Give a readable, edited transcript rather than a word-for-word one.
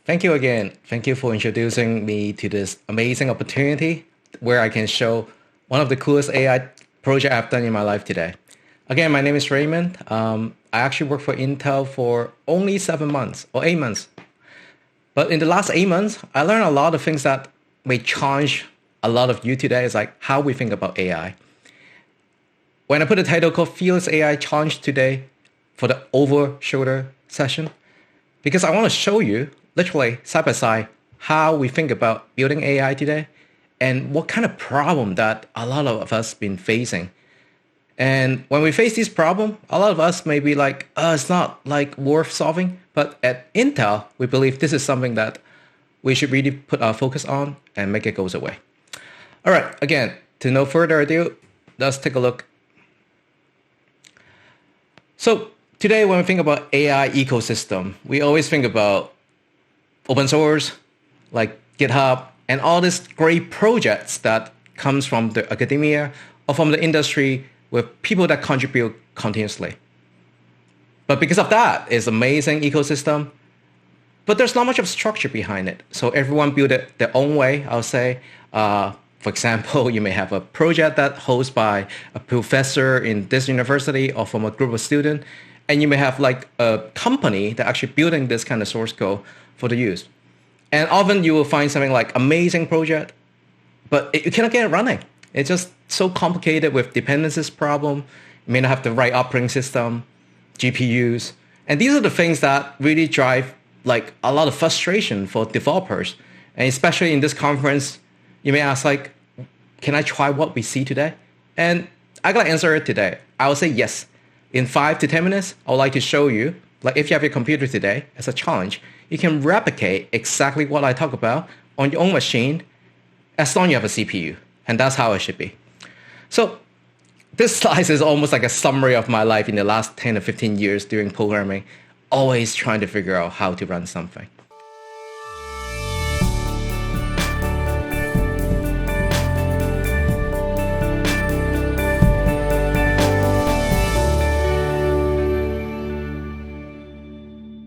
Thank you again. Thank you for introducing me to this amazing opportunity where I can show one of the coolest AI project I've done in my life today. Again, my name is Raymond. I actually worked for Intel for only 7 months or 8 months. But in the last 8 months, I learned a lot of things that may challenge a lot of you today. It's like how we think about AI. When I put a title called Fearless AI Challenge today for the over-shoulder session, because I want to show you literally side by side how we think about building AI today and what kind of problem that a lot of us been facing. And when we face this problem, a lot of us may be like, it's not like worth solving. But at Intel, we believe this is something that we should really put our focus on and make it go away. All right, again, to no further ado, let's take a look. So today, when we think about AI ecosystem, we always think about open source, like GitHub, and all these great projects that comes from the academia or from the industry with people that contribute continuously. But because of that, it's amazing ecosystem, but there's not much of structure behind it. So everyone build it their own way, I'll say. For example, you may have a project that hosted by a professor in this university or from a group of students, and you may have like a company that actually building this kind of source code for the use. And often you will find something like amazing project, but you cannot get it running. It's just so complicated with dependencies problem. You may not have the right operating system, GPUs. And these are the things that really drive like a lot of frustration for developers. And especially in this conference, you may ask like, can I try what we see today? And I gotta answer it today. I will say yes. In 5 to 10 minutes, I would like to show you, like if you have your computer today as a challenge, you can replicate exactly what I talk about on your own machine as long as you have a CPU. And that's how it should be. So this slide is almost like a summary of my life in the last 10 or 15 years doing programming, always trying to figure out how to run something.